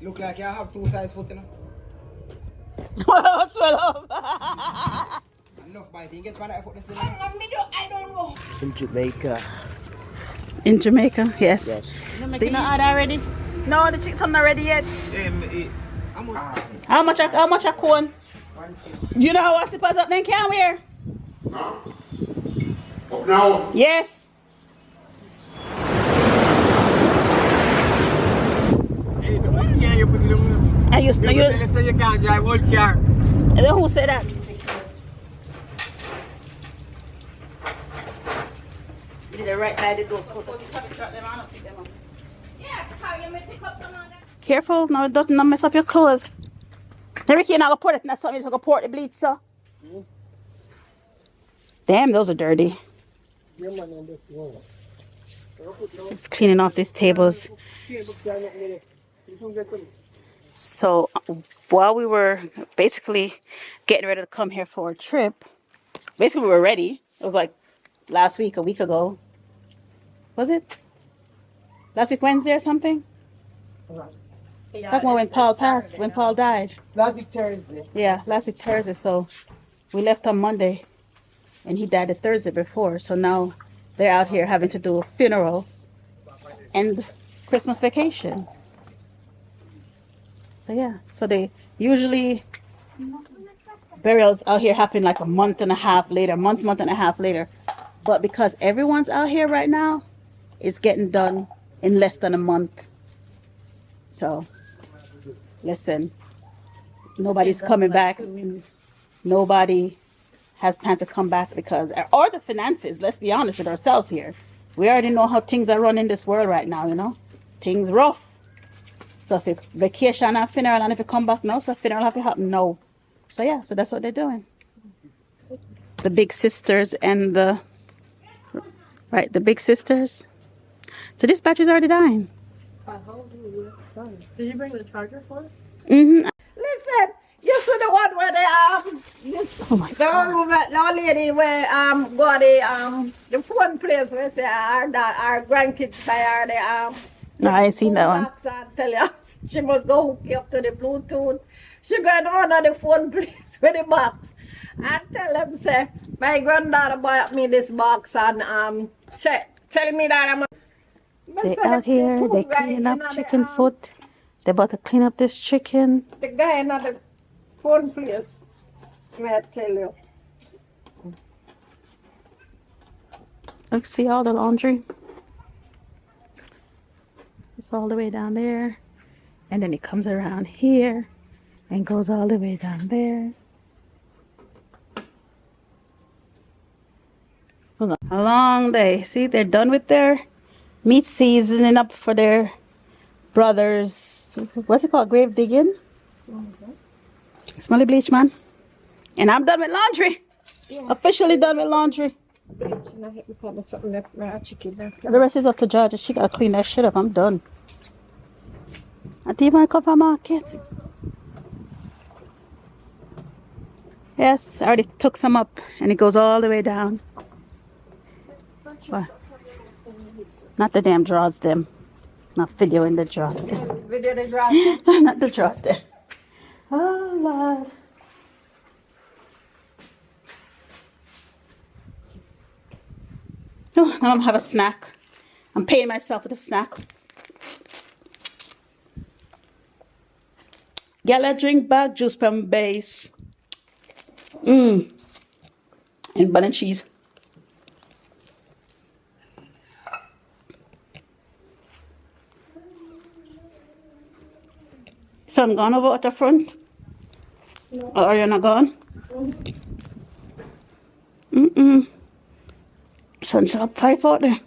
Look like you have two size foot, you know. Swell up. Enough bite. You get one foot this thing. I don't know. In Jamaica. In Jamaica, yes. Yes. They not had already? No, the chickens are not ready yet. How much a cone? You know how I suppose up then can wear? Up now. Yes. I used to use. So you can't drive old car. And then who said that? You did the right by the door. Careful, no, don't not mess up your clothes. Never can I go pour it. That's something to go pour the bleach, so. Damn, those are dirty. Just cleaning off these tables. So while we were basically getting ready to come here for a trip, basically we were ready. It was like last week, a week ago. Was it? Last week Wednesday or something? Talking about when Paul passed, when Paul died. Last week Thursday. Yeah, last week Thursday. So we left on Monday and he died the Thursday before. So now they're out here having to do a funeral and Christmas vacation. So yeah, so they usually burials out here happen like a month and a half later, month and a half later. But because everyone's out here right now, it's getting done in less than a month. So listen, nobody's coming back. Nobody has time to come back because, or the finances, let's be honest with ourselves here. We already know how things are run in this world right now, you know. Things rough. So if it vacation and funeral, and if it come back now, so funeral have to happen now. So yeah, so that's what they're doing. The big sisters and the big sisters. So this battery's already dying. Did you bring the charger for it? Mm-hmm. Listen, you see the one where Oh my God. the lady where got the phone place where say our grandkids buy the No, I ain't seen that one. box and tell you she must go hook you up to the Bluetooth. She going on the phone place with the box and tell them say my granddaughter bought me this box and tell me that I'm They out here, they cleaning up chicken foot. They about to clean up this chicken. the guy in the phone place. May I tell you? Let's see all the laundry. It's all the way down there. And then it comes around here and goes all the way down there. Hold on. A long day. See, they're done with their meat seasoning up for their brothers. What's it called? Grave digging? Smelly bleach, man. And I'm done with laundry. Yeah. Officially done with laundry. The rest is up to Georgia. She gotta clean that shit up. I'm done. I think I come from market. Yes, I already took some up and it goes all the way down. What? Not the damn drawers, them. Not video in the drawers. Video the drop. Not the drawers there. Oh Lord. Oh, now I'm gonna have a snack. I'm paying myself for the snack. Gala drink bag, juice from base. And bun and cheese. So I'm gone over at the front? No. Or are you not gone? Sun's up 5 out there.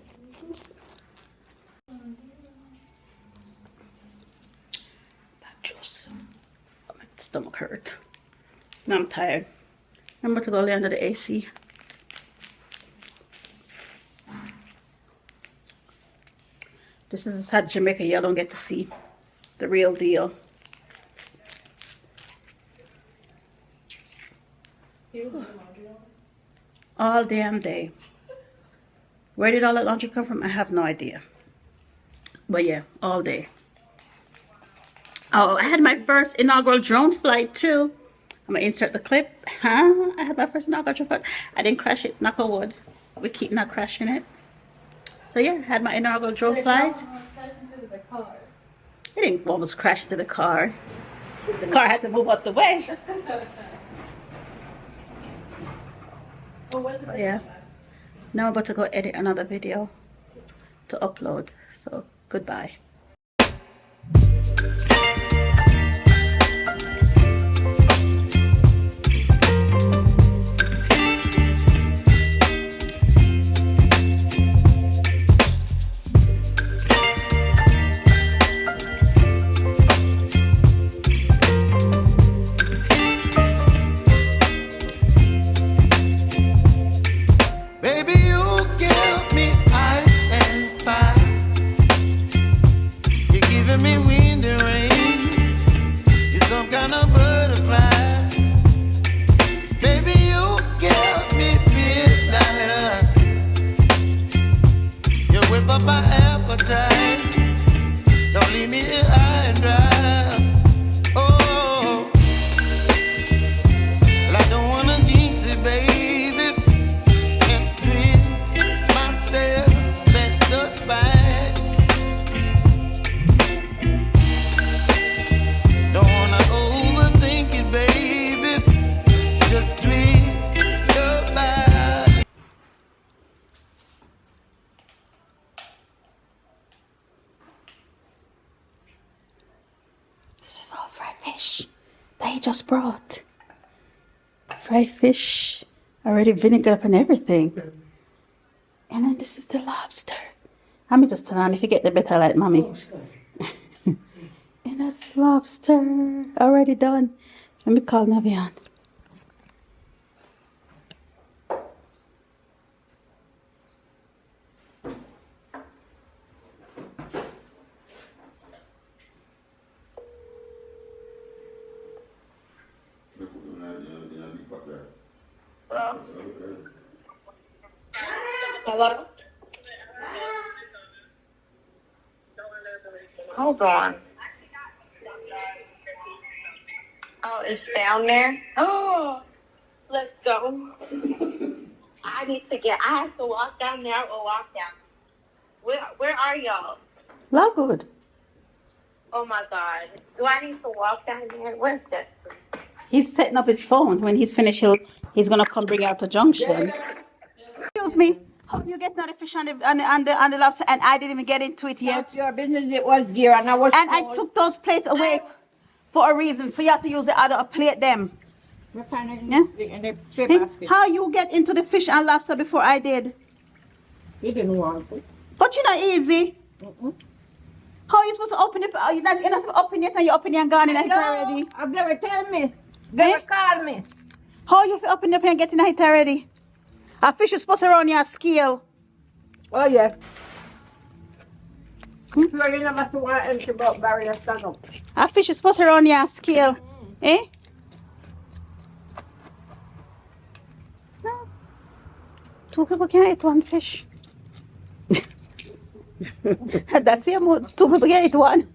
Back juice. My stomach hurt. Now I'm tired. I'm about to go lay under the AC. This is a side of Jamaica y'all don't get to see. The real deal. All damn day. Where did all that laundry come from? I have no idea. But yeah, all day. Oh, I had my first inaugural drone flight too. I'm gonna insert the clip. Huh? I had my first inaugural drone flight. I didn't crash it, knock on wood. We keep not crashing it. So yeah, I had my inaugural drone flight. It didn't almost crash into the car. The car had to move out the way. But yeah. Now I'm about to go edit another video to upload. So goodbye. Baby, you give me ice and fire. You're giving me wind and rain. You're some kind of butterfly. Baby, you give me midnight. You whip up my appetite. Don't leave me here high and dry. Oh, well, I don't wanna jinx it, baby. And twist myself at the spine. Don't wanna overthink it, baby. It's just twist your body. This is all fried fish that he just brought. Fried fish, already vinegar up and everything. And then this is the lobster. Let me just turn on if you get the better light, mommy. And that's lobster, already done. Let me call Navian. Hello? Hold on. Oh, it's down there? Oh, let's go. I have to walk down there or walk down. Where are y'all? Lockwood. Oh my God. Do I need to walk down there? Where's Justin? He's setting up his phone. When he's finished, he's gonna come bring out to junction. Excuse me. How you get the fish on the lobster and I didn't even get into it yet? That's your business. It was there, and I was. And I took those plates away for a reason. For you to use the other plate them. Yeah? In the tray basket. How you get into the fish and lobster before I did? You didn't want it. But you're not easy. How you supposed to open it? You're not open yet and you open it and gone in it already. I've never tell me. Never call me. How you open it and get in it already? A fish is supposed to run your scale. Oh yeah. Sure you never saw an empty boat barrier stand up. A fish is supposed to run your scale. Eh? No. Two people can't eat one fish. That's it. Two people can't eat one.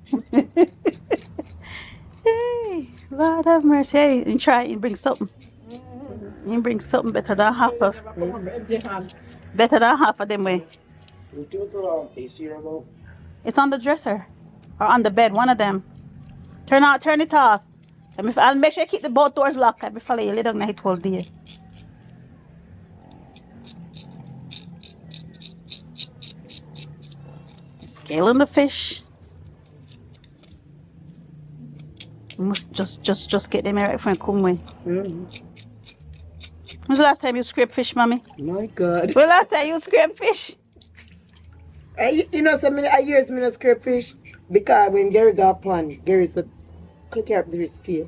Hey, Lord have mercy. Hey, and try and bring something. You bring something better than half of. Better than half of them way. It's on the dresser or on the bed, one of them. Turn it off. I'll make sure I keep the both doors locked. I'll be follow you little night whole day. Scaling the fish. You must just get them right from come way. When's the last time you scraped fish, mommy? My God. When last time you scraped fish? You know, so many years I scrape fish because when Gary got pond, Gary said, cook up the scale.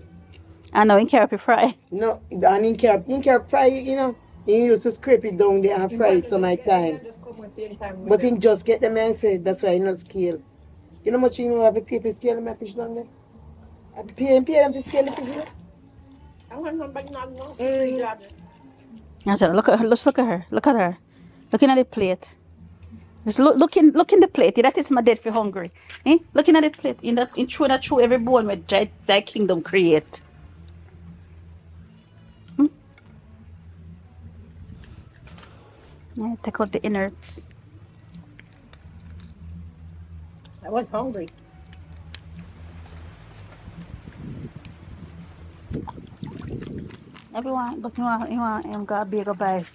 I know, in carrot fry. No, and in carrot fry, you know, he used to scrape it down there and fry it some my time. But he just get the man said, that's why he no scale. You know how much you know have a paper scale in my fish down there? I pay them to scale the fish, you know? I want somebody not know. I said, let's look at her. Look at her. Looking at the plate. Just look in the plate. That is my dead for hungry. Eh? Looking at the plate. In true every bone with thy kingdom create. Hmm? Yeah, take out the innards. I was hungry. Everyone, but you want got a big buy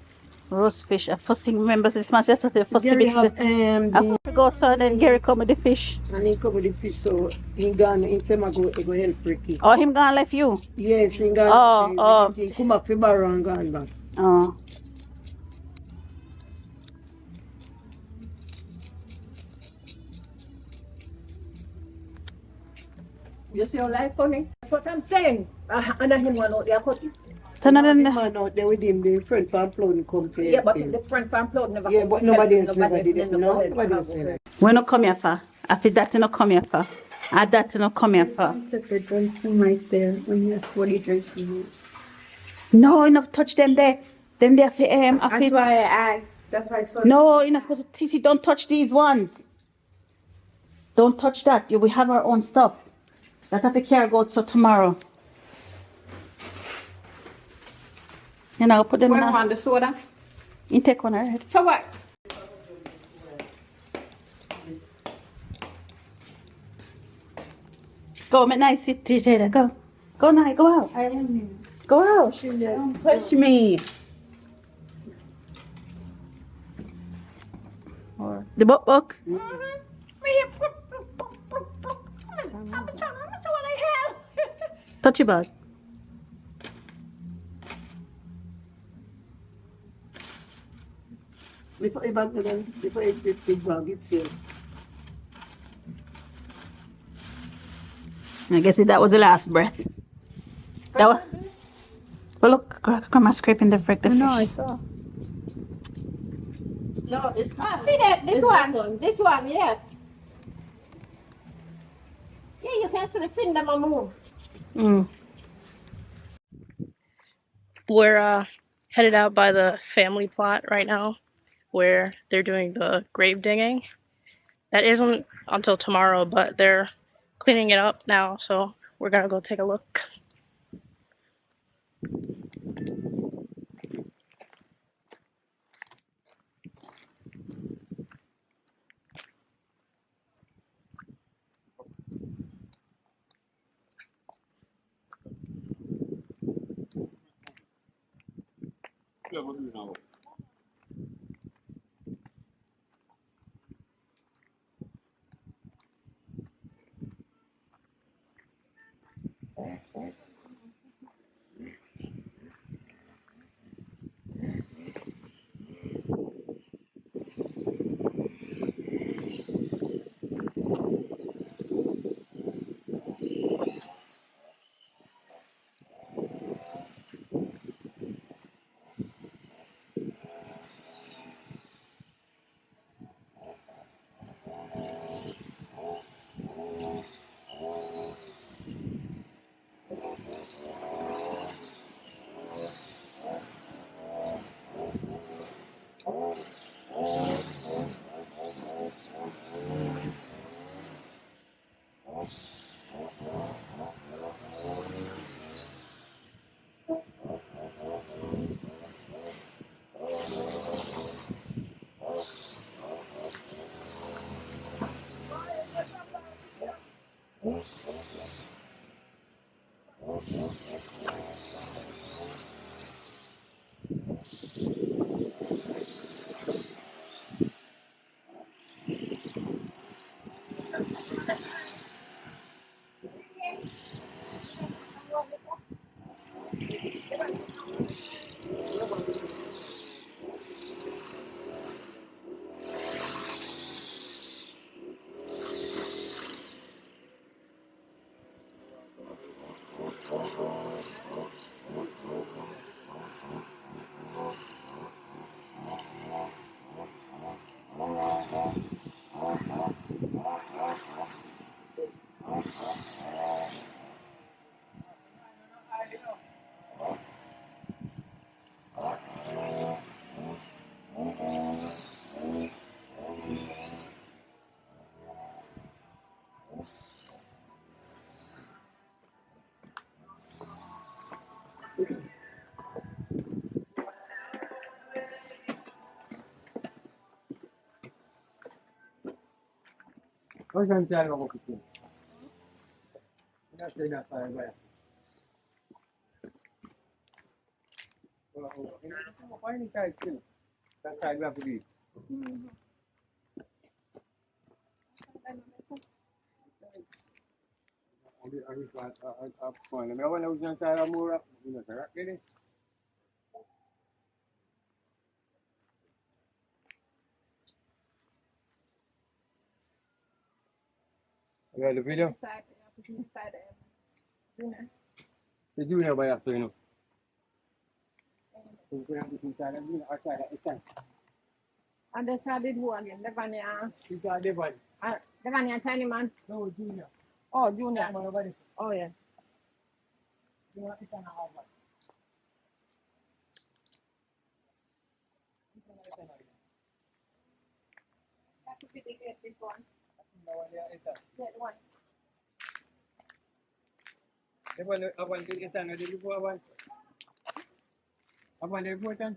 roast fish. I first thing remember since my sister the So first thing Gary it's have I the go so then Gary come with the fish. and he come with the fish, so he say he go help Ricky. Oh, him gone left you. Yes, he Oh. he come back for borrow and gone back. Oh. You see your life funny? That's what I'm saying. And him one out there cutting. Then The then man out there with him, the friend from Plone come for Yeah, but him. the friend from Plot never Yeah, come but to nobody help else him, never did it. never No, help nobody him. else did it. we not come here for. I feel that not come here for. I that not come here for. Separate one from right there when you have 40 drinks in it. No, enough touch them there. Them there for I That's feel. why I asked. That's why I told No, you're not supposed to. Titi, don't touch these ones. Don't touch that. We have our own stuff. That have to carry go to tomorrow. You know, put them When in. want the soda? You take one already. So what? Go, make nice sit, DJ. Go. Go now, go out. I am here. Go out. Don't push me. Or the book. I'm trying to what I have. Touch your bag. Before he back to them, before he the big bag, it's here. I guess that was the last breath. That was. But look, come on, scraping the frick the fish. No, I saw. No, this see that this one. This one, yeah. Yeah, you can see the fin them move. Mm. We're headed out by the family plot right now where they're doing the grave digging. That isn't until tomorrow, but they're cleaning it up now, so we're gonna go take a look. Wasn't that a walk? That's enough. Why any guys too? That's how you have to be. Yeah, the video. They do know by after, you know. And they started one in the Vanya. She's got different. The Vanya tiny man. No, Junior. Oh, Junior. Nobody. Oh, yeah. You want to stand out. That would be the this one. That one. I want to get another before one. I want to report on.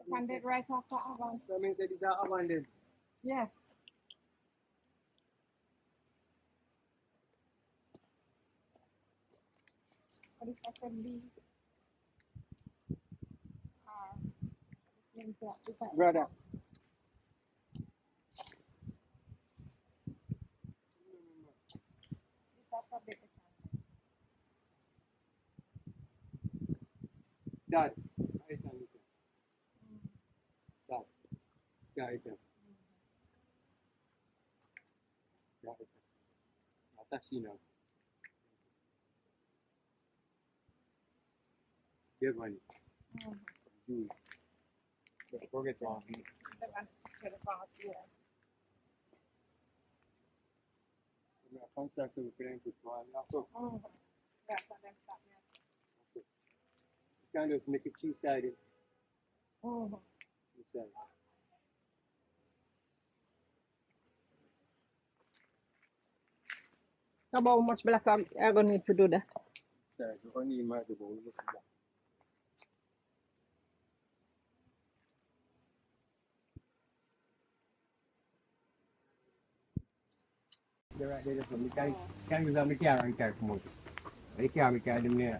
Find it right after Avon. So I mean, that is I wanted. Yeah. What is assembly? Brother. Dad. Dad. Yeah, I can. Yeah, I can. That's you know. Give money. Do it. Forget wrong. Contract with playing to one. Kind of make it two-sided. Two-sided. How much black I'm going to need to do that? Sorry, only marketable. They're right there from the can use a car and car come out. I can't carry them there.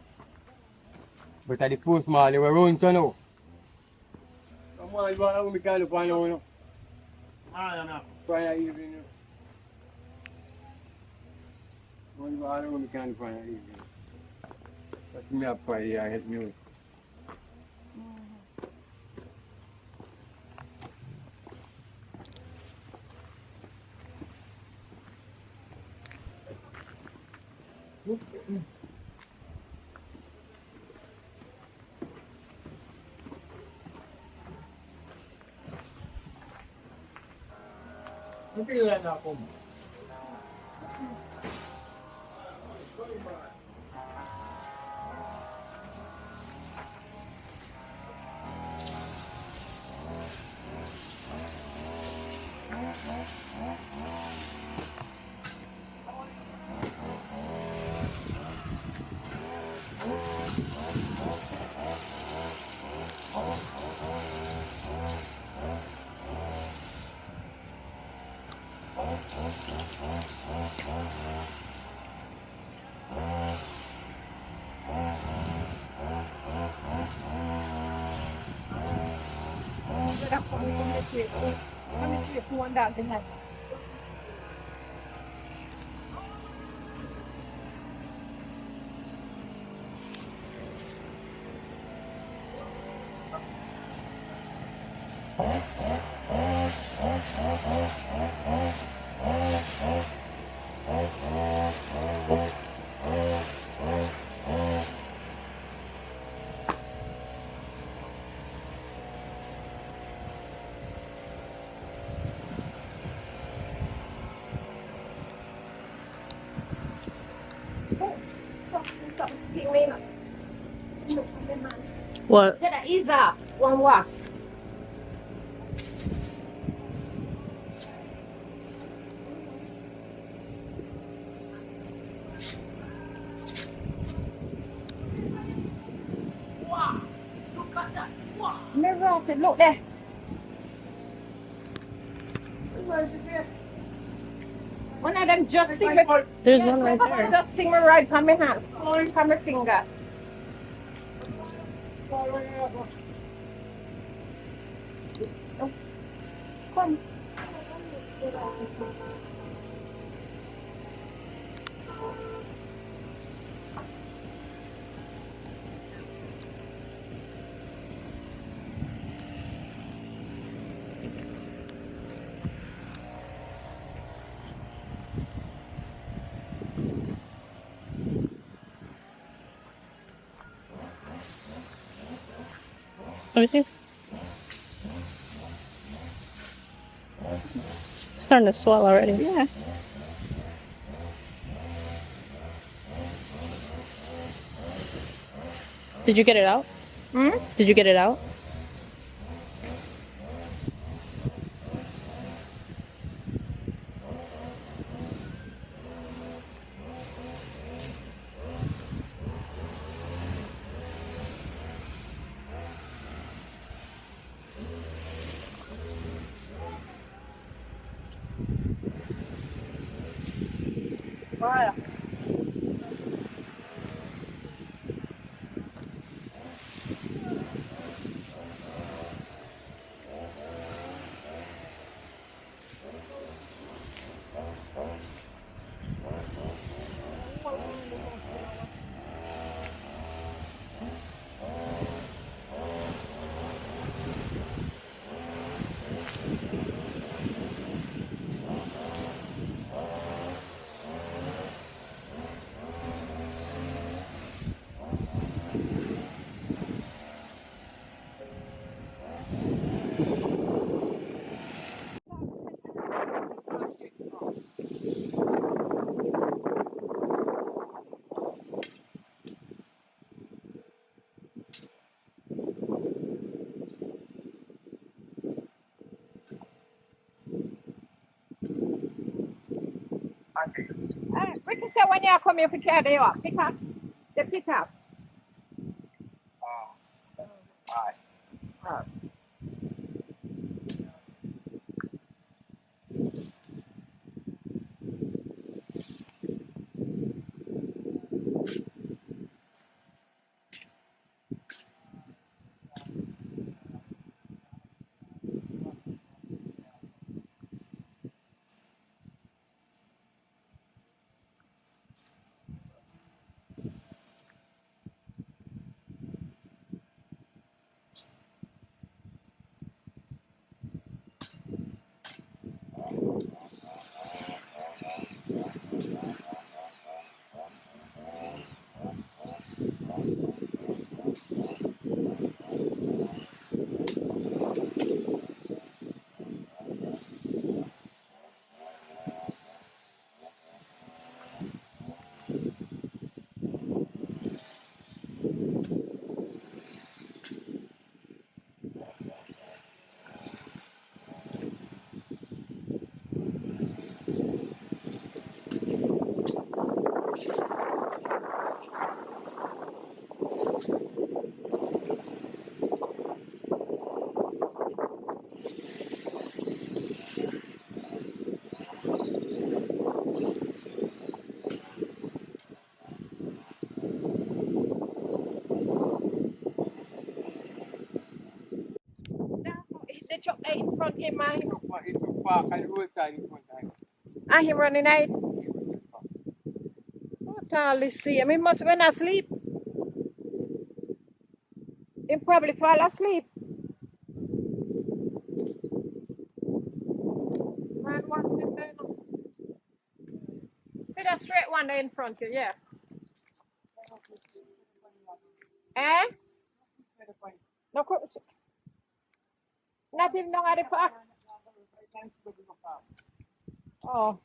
But at the post mall, they were running so now. Come on, you want to be kind of fun now. I don't know. Fire evening. I don't want to be kind of fun evening. That's me up for here, I hate music. Okay lang ako. One down the head. What? That is one was. Wow, look at that. Wow. Mirror, look there. Just stick it. There's one right there. Just stick me right on my hand. On my finger. Come. Let me see. Starting to swell already. Yeah. Did you get it out? Did you get it out? Wow. We can say when you come here, pick your day off. Pick up. The pick up. The chop in front of him, man. Ah, he running out. What all is see? I mean, must when asleep. He probably fall asleep. Man, what's in there? See that straight one there in front of you, yeah. Eh? No, not even know how to park. Oh.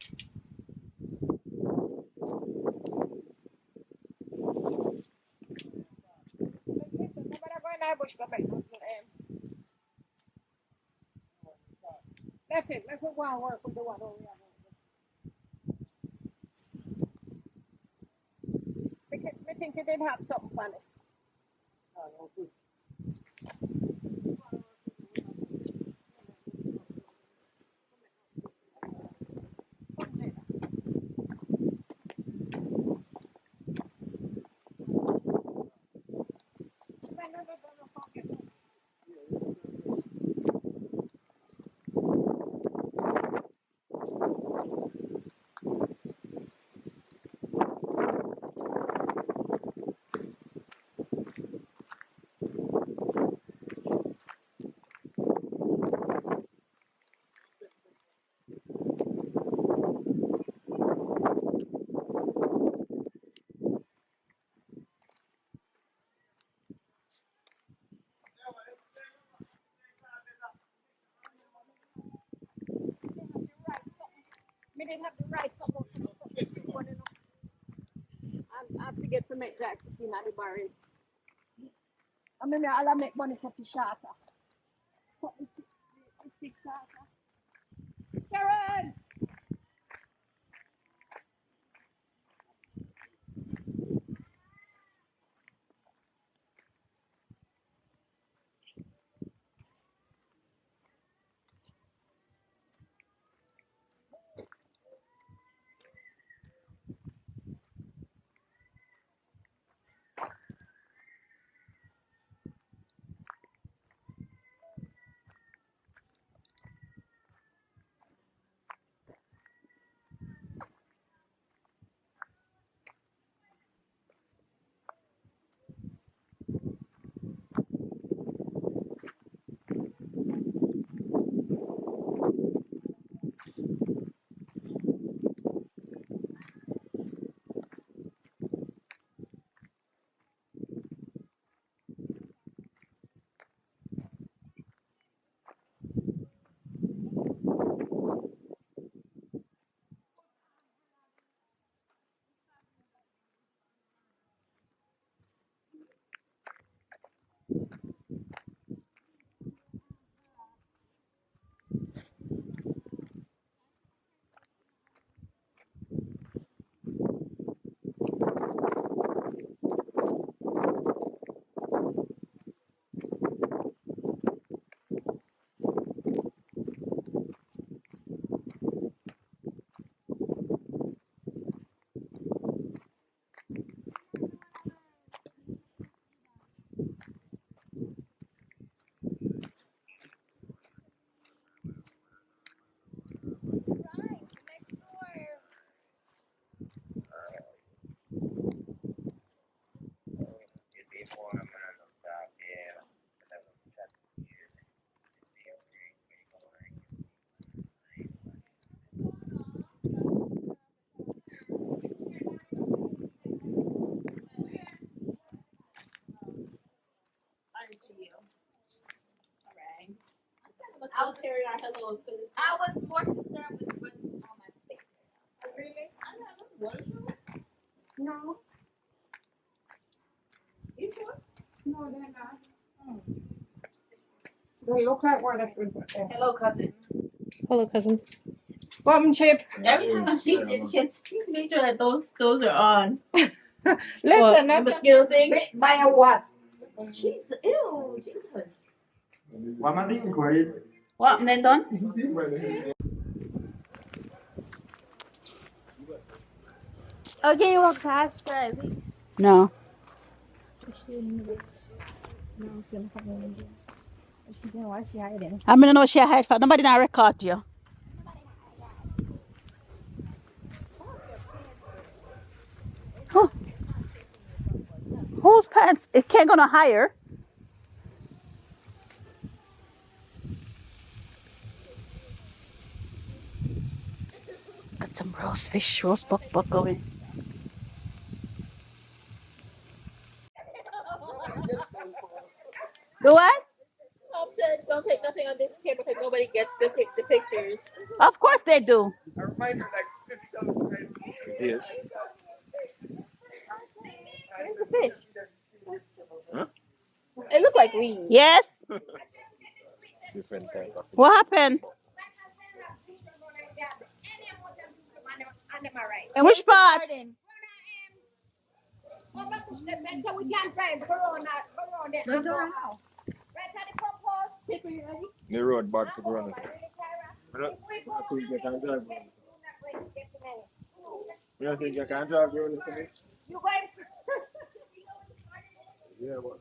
That's it. Let's go and work with the one over here. I think he did have something funny. didn't have the right support, you know, for this one, you know. And I forget to make that in the barrel. I mean, I'll make money for the shorter. Cut the stick shorter. Sharon! I'll carry on hello. I was more concerned with what's on my face. Really? No. You sure? No, they're not. They look like what I should put there. Hello, cousin. Hello, cousin. Bum chip. Every time she make sure that those are on. Listen, The I'm mosquito thing. bit by a wasp. She's ew, Jesus. Why am I being quiet? What? And then done? Okay, you walk past her, I think. No. She's gonna why is she hiding? I'm gonna know she a hide for nobody not record you. Who? Whose pants? It can't go no higher. Got some roast fish, roast buck going. Do what? Tom said don't take nothing on this camera because nobody gets the pictures. Of course they do. Yes. Where's the fish? Huh? It looked like weed. Yes. Different type of. What happened? Which part? The road bad to run. You don't think you can drive the road for me? Yeah, what?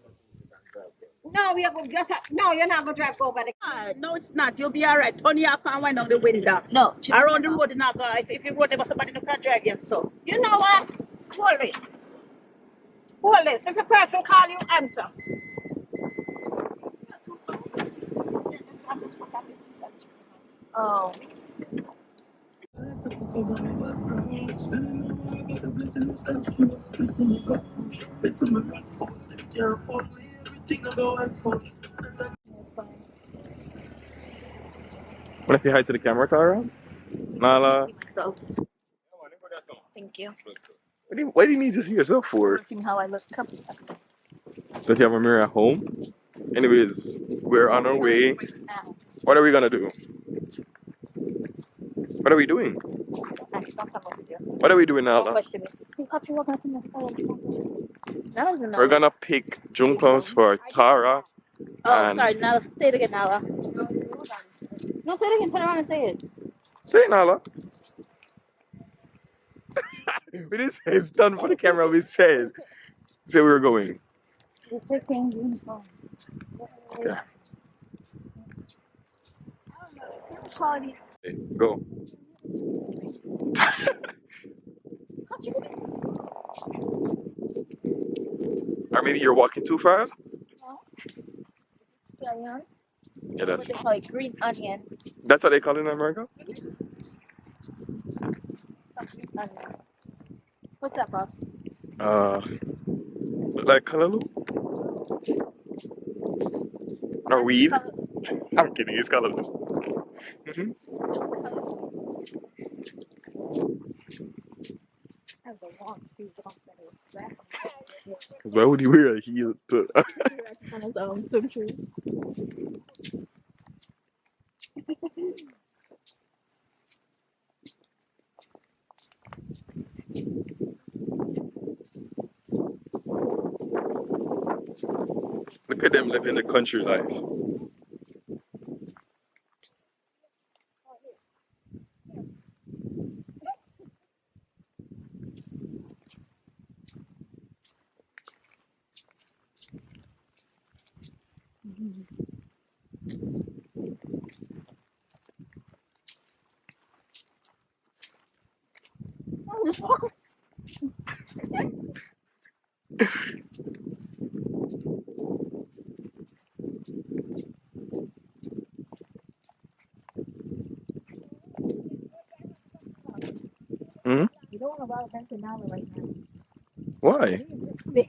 No, we are going just no, you're not gonna drive over the No, it's not. You'll be all right. Turn your up and wind down the window. No. Around the road, not go. If you road, there was somebody who can drive you. So. You know what? Hold this. Hold this. If a person call you, answer. Oh. Want to say hi to the camera, Tara? Nala. Myself. Thank you. What do you need to see yourself for? See how I look. Come. Don't you have a mirror at home? Anyways, we're on our way. What are we gonna do? What are we doing? What are we doing, Nala? We're gonna pick jumpers for Tara. Oh, And sorry. Now say it again, Nala. No, say it again. Turn around and say it. say it, Nala. We didn't say it's done for the camera. We said say we were going. We're taking uniform. Okay. Go. Or maybe you're walking too fast. Yeah, What that's they call it, green onion. that's what they call it in America. Onion. What's that, boss? Like callaloo or weed. I'm kidding. It's callaloo. Because why would you wear a heel to? So true. Look at them living the country life. Hmm? You don't want to rob them to Nala right now. Why? There.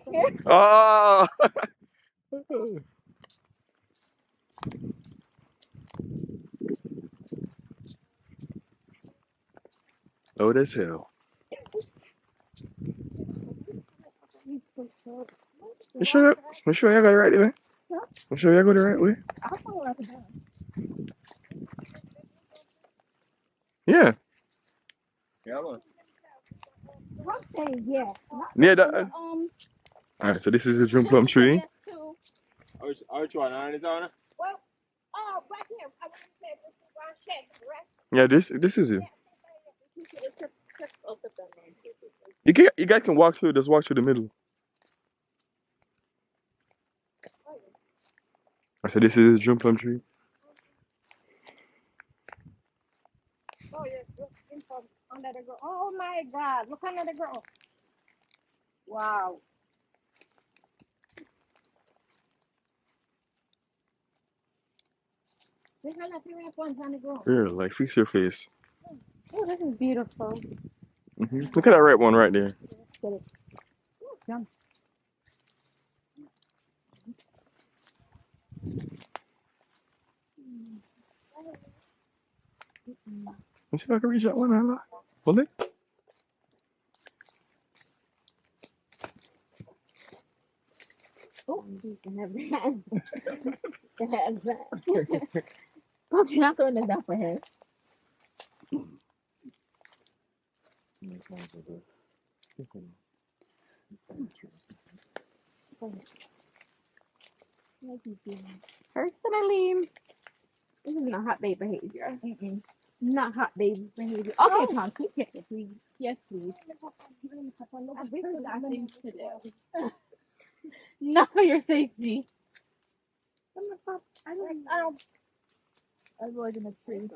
Ah! Loud as hell. You sure? You sure you got it right way? You sure you got it right way? Yeah. Yeah, man. Okay, yeah. Yeah. That, Alright, so this is a drum plum tree. Which one? On its own? Well, right here. I want to say this is our shed, correct? Yeah, this is it. You guys can walk through. Just walk through the middle. I said this is a drum plum tree. Oh, yeah. Look under the girl. Oh, my God. Look under the girl. Wow. There's a lot of red ones on the ground. Here, like fix your face. Oh, this is beautiful. Look at that red one right there. Jump. Let's see if I can reach that one. Hala. Hold it. Oh, you can have that. It has that. But you're not throwing this down for him. Personally, this is not hot babe behavior. Not hot babe behavior. Okay, Tom, keep it, please. Yes, please. Not for your safety. I don't. I was in a tree.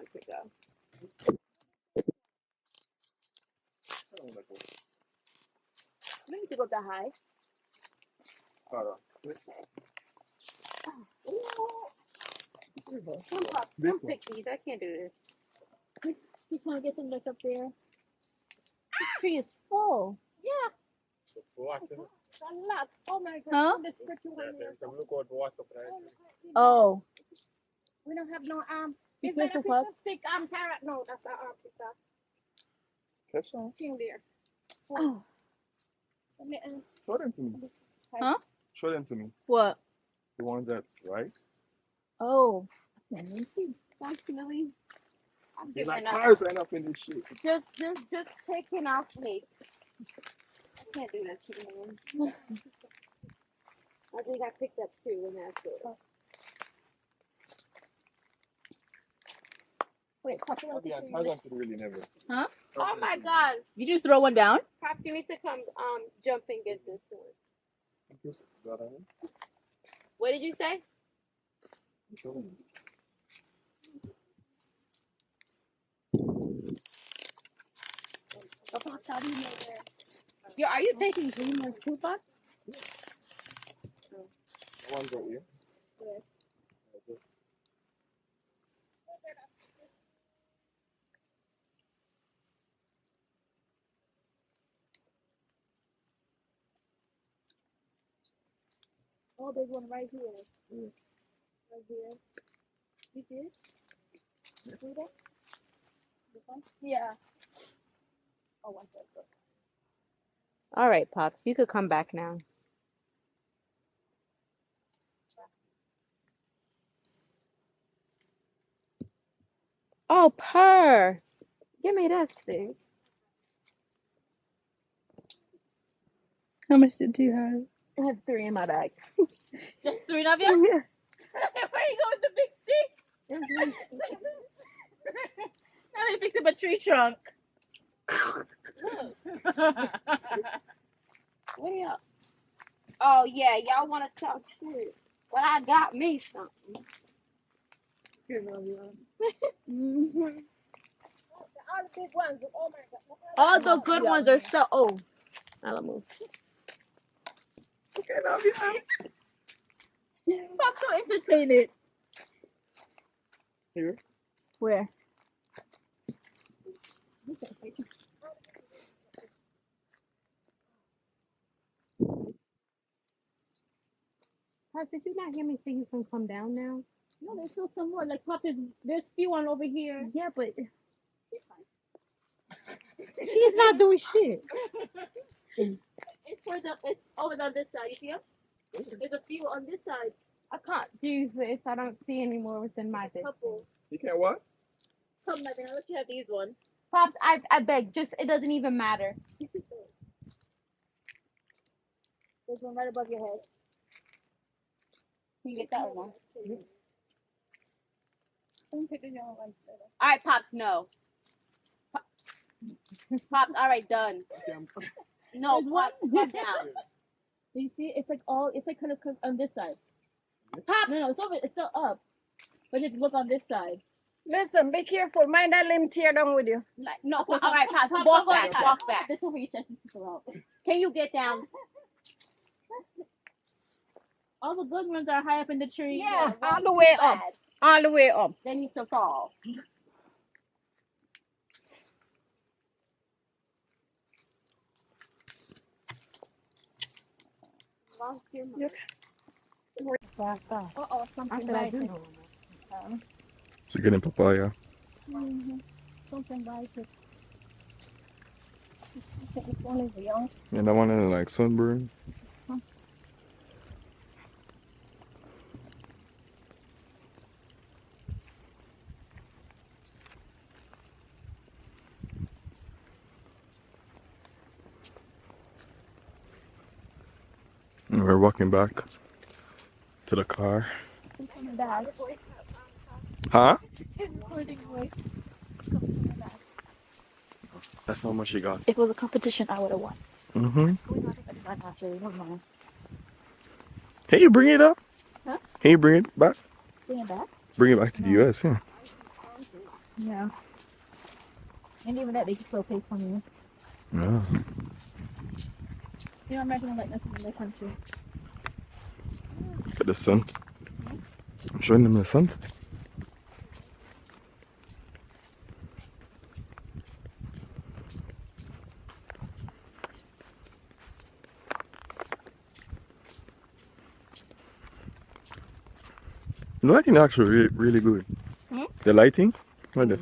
I need to go that high. Don't pick these. I can't do this. Just want to get some that's up there. This tree is full. Yeah. A lot. Oh my God. Huh? Oh. We don't have no You Is feel that so a piece hot? of sick carrot? No, that's an officer. That's all. Thing there. Oh. Show them to me. Huh? Show them to me. What? The ones that's right. Oh. Unfortunately, I'm There's like giving up. cars right up in this shit. Just taking off me. I can't do that to you. I think I picked up two when that's it. Wait, Pops, Oh, yeah, Tarzan could really never. huh? Oh my God! You just throw one down? Pops, you need to come jump and get this one. What did you say? Oh, Pops, how do you know where? Yo, are you taking green ones too, Pops? The ones right here. Oh, there's one right here. Right here. You see it? You see that? This one? Yeah. Oh, one second. All right, Pops, you could come back now. Oh, purr. Give me that stick. How much did you have? I have 3 in my bag. Just 3 of you? Yeah. Where you go with the big stick? Now he picked up a tree trunk. What y'all? Oh yeah, y'all want to talk shit? Well, I got me something. Mm-hmm. All the big ones. Oh my God. All the good ones are so. Oh, I'll move. Okay, now you know. I'm so entertained. Here. Where? Pops, did you not hear me say you can come down now? No, there's still some more. Like Pop, there's few on over here. Yeah, but she's not doing shit. It's over on this side. You see them? There's a few on this side. I can't do this. I don't see any more within my distance. Couple. You can't what? Come, Megan. I'll let you have these ones. Pops, I beg, just it doesn't even matter. There's one right above your head. You get that one. I'm picking your ones better. All right, Pops, no. Pops, all right, done. No, There's Pops, one. come down. You see, it's like kind of on this side. Pops, No, it's still up. But just look on this side. listen, be careful. Mind that limb tear down with you. Like, no, all right, Pops, walk back, walk back. This over your chest and stick around. Can you get down? All the good ones are high up in the tree. Yeah, all the way up. All the way up. They need to fall. Uh-oh, something bites. She's getting papaya. Something bites. This one is young. And that one is like sunburn. And we're walking back to the car. Huh? That's how much you got. If it was a competition, I would have won. Mm-hmm. Actually, never mind. Can you bring it up? Huh? Can you bring it back? Bring it back? Bring it back to the US, yeah. Yeah. And even that, they can still pay for me. Yeah. You know, American like nothing in their country. Look at the sun. I'm showing them the sun. The lighting actually really good. Hmm? The lighting? What the?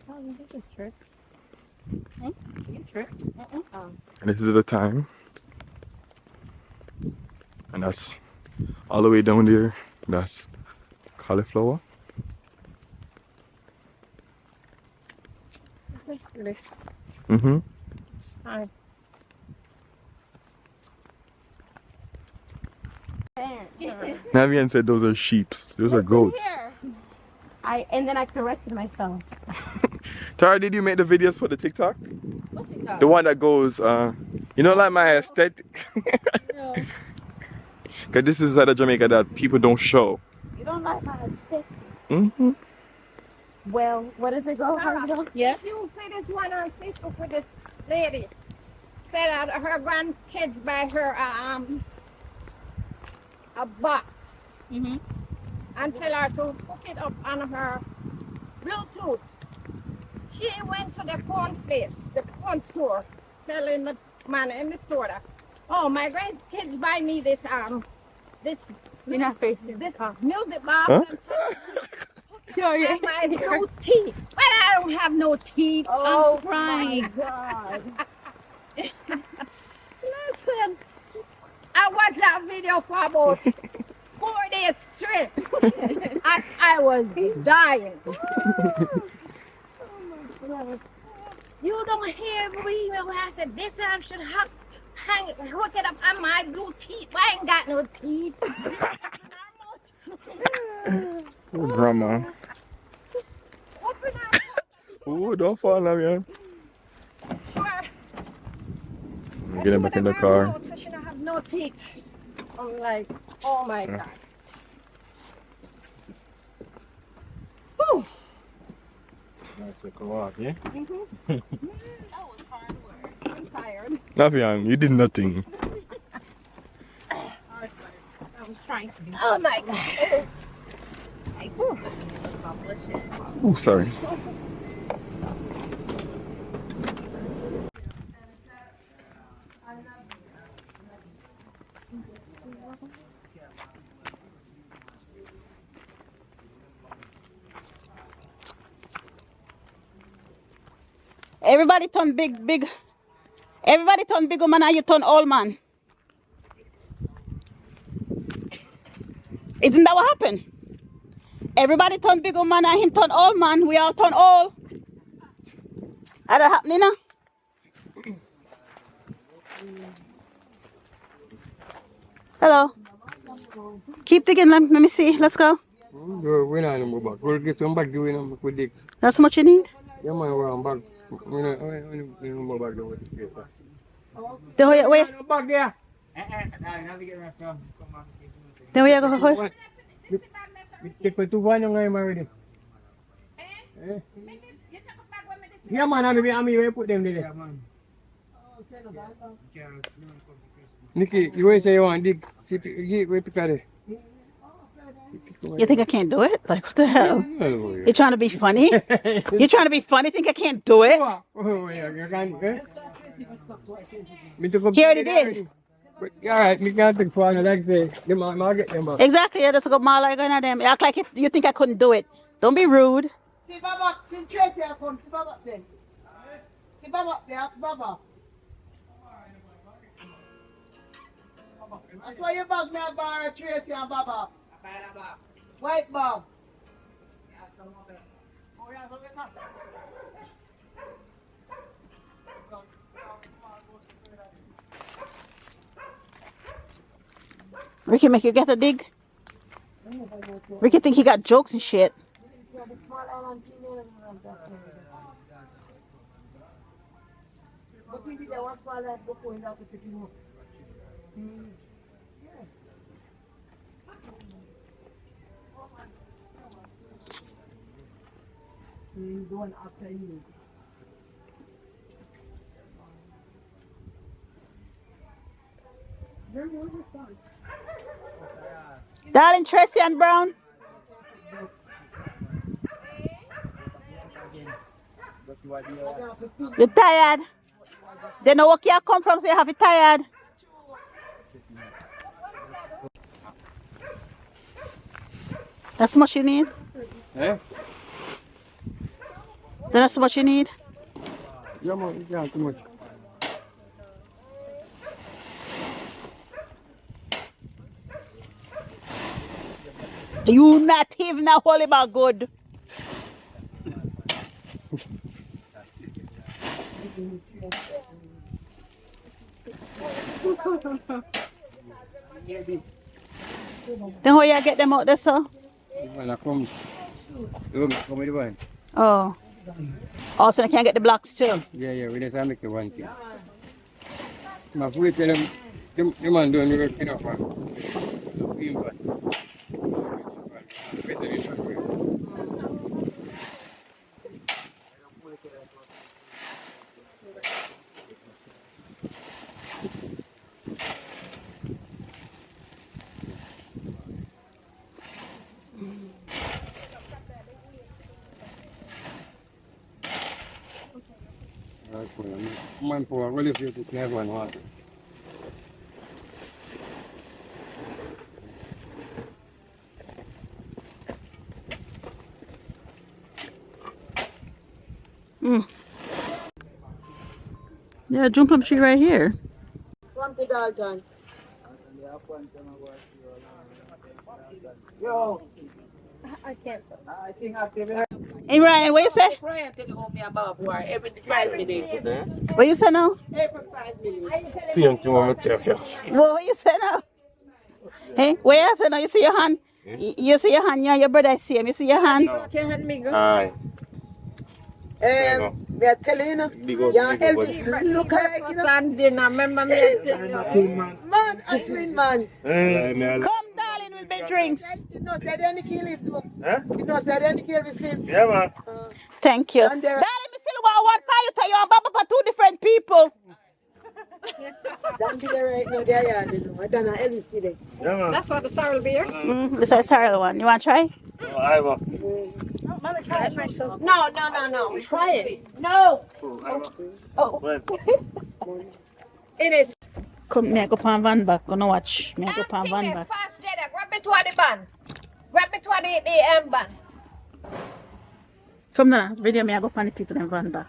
Oh, you did this trick. You trick. And this is the time. And that's all the way down there. That's cauliflower. This is pretty. Mm-hmm. It's fine. Navian said those are sheeps. Those are goats. And then I corrected myself. Tara, did you make the videos for the TikTok? What TikTok? The one that goes, you know, like my aesthetic. No. Cause this is out of Jamaica that people don't show. You don't like my stick. Mm-hmm. Well, what does it go? How does it go? Yes. You see this one on Facebook with this lady said that her grandkids buy her a box Mm-hmm. and tell her to hook it up on her Bluetooth. She went to the phone place, the phone store, telling the man in the store that, oh, my grandkids buy me this You're not facing this music box Huh? and tell me my no teeth. Well, I don't have no teeth. Oh, I'm crying. my God. Listen, I watched that video for about 4 days straight. And I was dying. You don't hear me when I said this I should hook it up on my blue teeth. I ain't got no teeth. Oh, grandma. Open up. Oh, don't fall, Navian. Sure. Get him back in the car. So she don't have no teeth. I'm like, oh my God. Whew. Come on, yeah? That was hard work. I'm tired. Navian, you did nothing. I was trying to do Oh my God. Oh, sorry. Everybody turn big. Everybody turn big woman and you turn old man. Isn't that what happened? Everybody turn big woman and him turn old man. We all turn old. How that happening now? Hello. Keep digging. Let me see. Let's go. We're not in the back. We'll get some back doing them with dig. That's what you need. Yeah, man, we're on back. We're not in the back doing it. Then where? Back there. Then where you go? Where? Take for 2 1 yung ngayon, Marty. Yeah, man, I put them there. Nikki, you always say you want dig. Wait, pick it. You think I can't do it? Like, what the hell? You're trying to be funny? You're trying to be funny? Think I can't do it? Oh, yeah, you can't. He already did. All right, me can't take for another like say. I'll get them back. Exactly. Yeah, that's a good man like one of them. You act like you think I couldn't do it. Don't be rude. See Baba, see Tracy come, see Baba then. See Baba there, ask Baba. That's why you bag me a bar of Tracy and Baba. White bag. Ricky make you get a dig? Ricky think he got jokes and shit. But we did that one small like before in that particular. The one after you. Darling Tracy and Brown. You're tired. They know where you come from, so you have it tired. That's much you need? Eh? That's what you need? Yeah, man, yeah, too much. You not even a holy about good. Then how you get them out there, sir? When I come, look, come with the one. Oh. Oh, so they can't get the blocks too. Yeah, we just make the one thing. My food tell them man doing the work enough, man. Look him, but. Better than that. Man, for really feel to have one water. Yeah, jump up tree right here. Come to Dalton. Yo. I can't. I think after Hey Ryan, what you say? Brian tell home me about war every 5 minutes. What you say now? Every 5 minutes. See you want to tell you. What you say now? Hey, what you say now? You see your hand? You see your hand? You and your brother see him. You see your hand? Aye. We are telling you, yeah, Elvis, look like you know. Sunday, now remember me. Man, I mean, man. Come, darling, with big drinks. You know, said any kill it too. You know, said any kill it since. Yeah, man. Tthink you. And there- Darling, me still want one fire to you and Baba for two different people. Don't be there right now, there, yeah, you know. I don't know, Elvis today. Yeah, man. That's what the sorrel beer. This is Sarah one. You want to try? Oh, I will. No. Try it. No. It is. Come, me I go pan van back. Gonna watch. Me I go pan van back. Fast, Jada. Grab me to the band. Grab me to the band. Come now, video me I go pan the people in van back.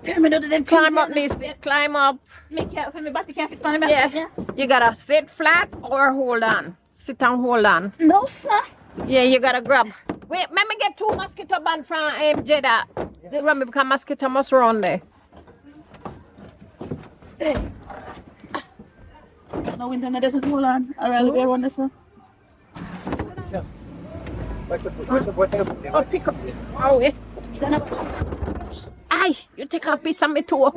Tell me to do them Climb things up, there. Lisa. Climb up. Me can't, for me body can't fit pan the Yeah. back. You gotta sit flat or hold on. Sit and hold on. No, sir. Yeah, you gotta grab. Wait, let me get 2 mosquito band from Jada. Grab me because mosquito must run there. No winter, no doesn't hold on. I rather get one this one. Oh, pick up. Oh, it's. Aye, you take a piece of me too.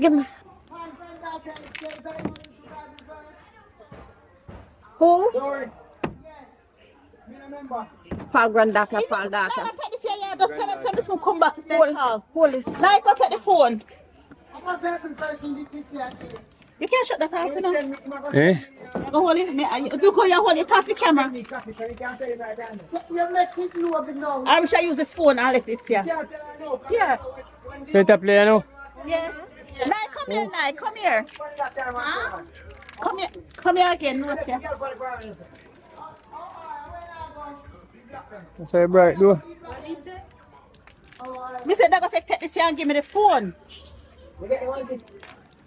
Give me. Who? Paul granddaughter, Paul daughter. Just tell them send me some come back. Hold this. Now you go take the phone. You can't shut that off, you know. Eh? Go hold it. Look how you hold it past the camera. I'm sure I use the phone. I left this here. Yeah. Set up play now. Yes. Now come here, now. Come here. Huh? Come here. Come here again. Look here. Say bright do. Me said that go say take this here and give me the phone.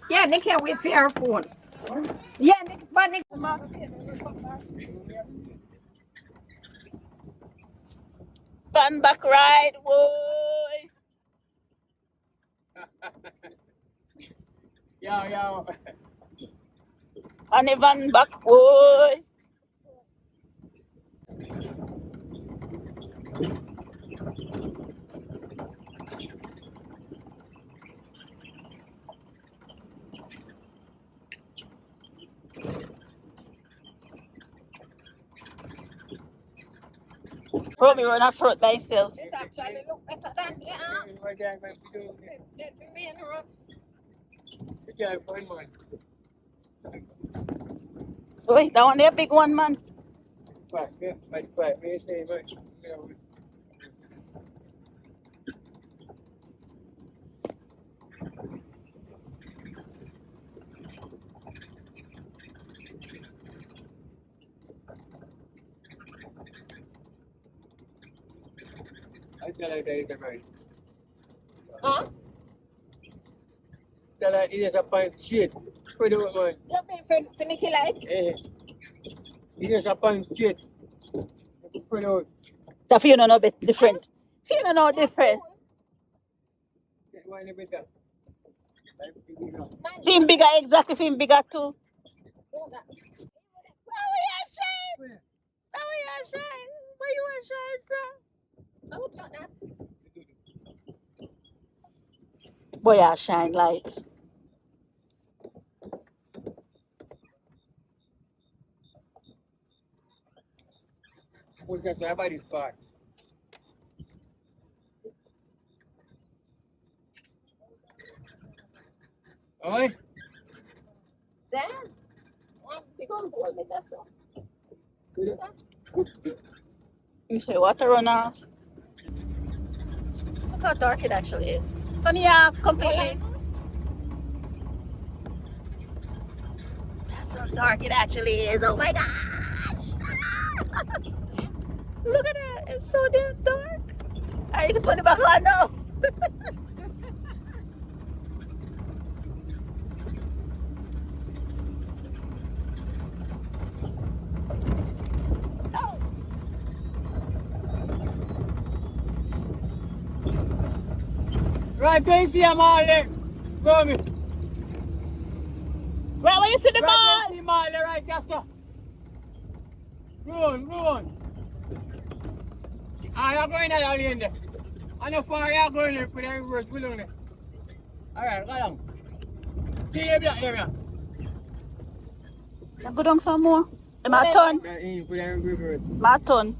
Yeah, they can't wait for your phone. Yeah, but they. Van back ride, boy. Yo. On the van back, boy. Throw me run a fruit by itself. It actually look better than Wait, that one there, big one, man. I tell her that it's a right. Huh? Tell her it is a pint straight. Put it with man. You pay for Nicky Light? Eh. It is a pint straight. Put it with. That for you know no bit different. See, you know different. Get one a bit up. Film bigger, exactly. Film bigger too. Oh, yeah, shine. Oh, yeah, shine. Where you want shine, sir? I would talk that. Boy, yeah, shine light. What's that? Everybody's part. Alright? Damn. You gonna go with that so. You say water run off. Look how dark it actually is. Turn it off completely. That's how dark it actually is. Oh my gosh! Look at that. It's so damn dark. Alright, you can turn it back on now. Right, can see them all there? Go me. Right, where you see the Right, mall? can see them all there, right, just so. Run, run. Ah, you're going down the end. I know far you're going there, put them reverse, pull on there. Alright, go down. See you black there, man. Go down some more. My turn. Put them reverse. My turn.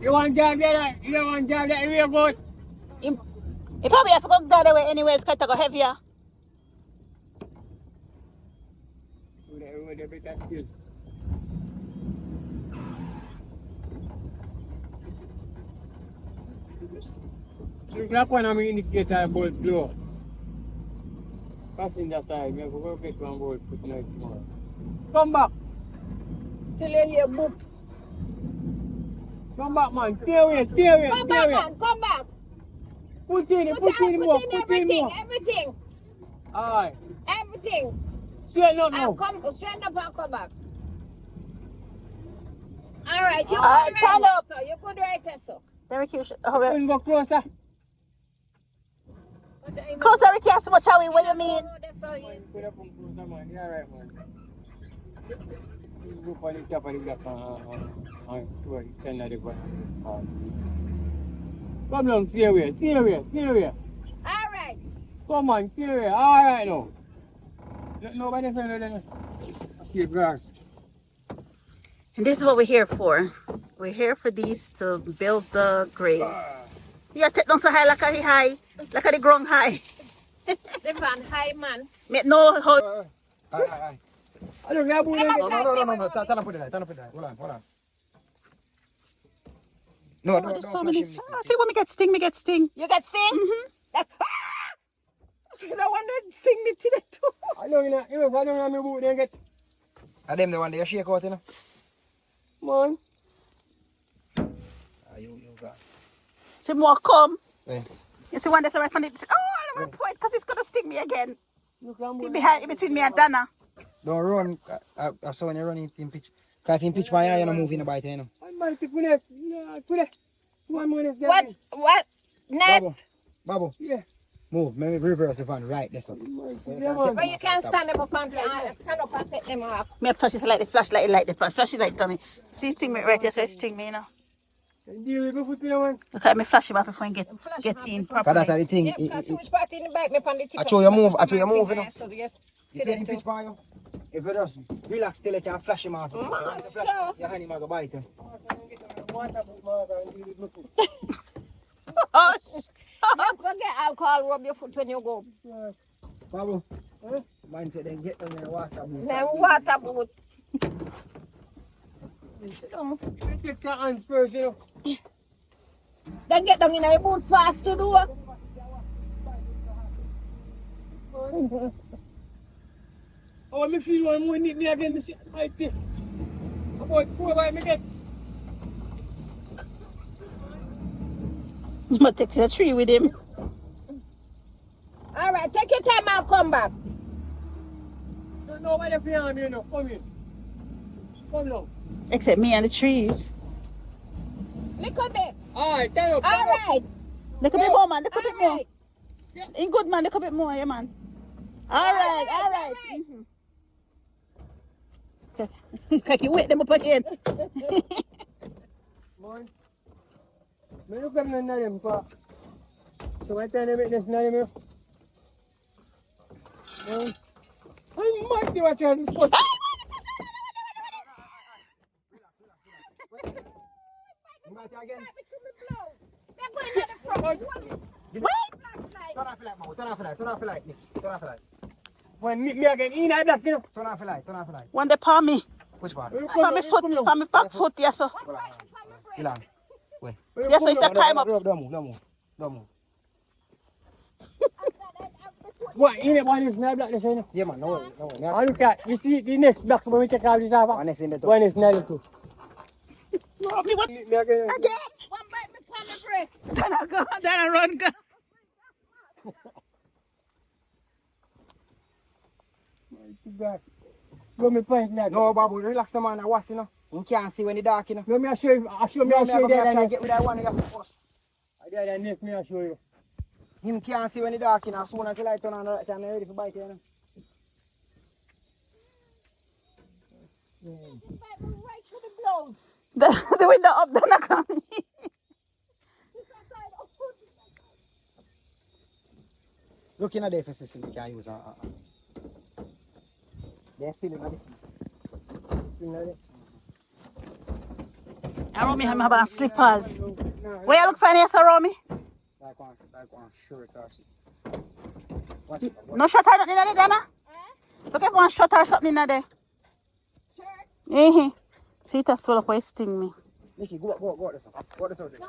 You want job there? You want job there? You go. You probably have to go the other way anyway. It's going to go heavier. Look like one of my indicator bolt blow. Passenger side, I go get one bolt put night tomorrow. Come back. Till you hear boop. Come back, man. Serious. Come back, man. Come back. Put in more. Everything. Alright. Everything. Straighten up I'll now. come straighten up and come back. Alright, you Alright, good turn right up. there, so you good right there, so. Derek, you should. Couldn't go closer. Closer, Ricky, as much how we. What you mean? Put up on closer, man. You're right, man. You go on the top of the block towards the end of the block. Come on, serious. Alright. Come on, serious. Alright now. Nobody say nothing. Keep grass. And this is what we're here for. We're here for these to build the grave. You take down so high like a high, like a the ground high. The van high, man. Make no how. I don't have one. No. Turn up with that. Hold on. No, don't So flash many. him. See when me get sting. You get sting? Mm-hmm. I want to sting me today too. I don't have my boot then get. I them the one they shake out, you know. Man. You got. See more come. Hey. You see one that's right on it. Oh, I don't want to point because it's gonna sting me again. Look, I'm See behind between me and Dana. Don't run. I saw when you run in pitch. Because if you pitch my eye, you're not moving the bite, you know. I might be finesse. Yeah, finesse. One more is there. What? Nest? Babu. Yeah. Move. Maybe reverse the van. Right, that's all. Yeah, man. But you can't stand them up and stand up and take them off. Me flash is like the flashlight, like the flashlight coming. See, sting me right there, so it's sting me, you know. Deal with the foot, you know, man. Look at me flash him up before I get in Because properly. that's the thing. Yeah, because which part in the bike me on the tip. I show you move, you know. So yes, You see him pitch by you? If you just relax till it can flash him off. so. Your hand him go bite you. Oh, Go get alcohol, rub your foot when you go. Babu. Man said then get down there water. Then water boot. So, Take your hands first, you know. then get down in a boot fast to do. Oh, me feel one more need me again. Me see right there. About 4 by me get. You must take to the tree with him. All right, take your time. I'll come back. Don't know why they're feeling me, you know. Come in. Come now. Except me and the trees. Little bit. Alright, stand up. All right. Look a bit more, man. Look a bit more. Alright. Ain't good, man. Look a bit more, yeah, man. All right. Mhm. Okay, you wait them up again. Boy. May look at me na them pa. So I tell them this na them. Ay, mighty what you put. Again. Wait. Turn off the light, Mama. Turn off the light. Turn off the light, miss. Turn off the light. When meet me again, in I black, you know. Turn off the light. Turn off the light. One day palm me. Which part? Palm me foot. Palm me back foot, yes, sir. Ilan? Wait. Yes, sir, it's that climb up. Don't move. What, in it, one is not black, the same. Yeah, man. No way. I look at, you see the next black when we take out this One is off. in the top. One is not too. Me what? Meet me again. Again. One bite me on the breast. Then I go. Then I run. Go. Back. You want me point that? No, Babu, relax the man. I was, you know. You can't see when the dark, you know. Let me show you. I'll show me. I'll show you try that. to get with that one. You got to post. I did that next. Me I'll show you. Him can't see when the dark, you know. As soon as the light turn on, the right time, they're ready for bite, you know. Right through the blows. The window up. Then I come. Looking at the FSC, you can use they're still in this. Romy, I'm about slippers. Where you look for this, Romy? Like one shirt or something. Watch it. No shot or nothing in there, Dana? Look at one shot or something in there. Mm-hmm. See, it has swell up where it sting me. Nikki, go this one. Go this out there.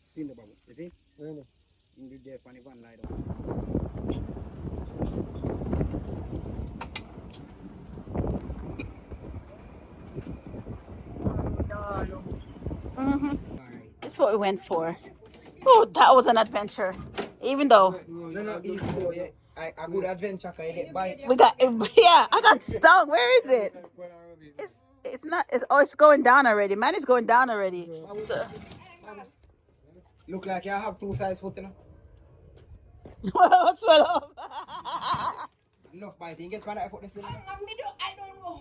See the bubble. You see? Really? You do there for the van light up. Mm-hmm. This is what we went for. Oh, that was an adventure. Even though No, even though, yeah, a good adventure can you get by. we got, yeah, I got stung. Where is it? It's not. It's going down already. Man, it's going down already. So. Look like you have two size foot, you know. Swell up. Enough bite. You get one that foot this thing. I don't know.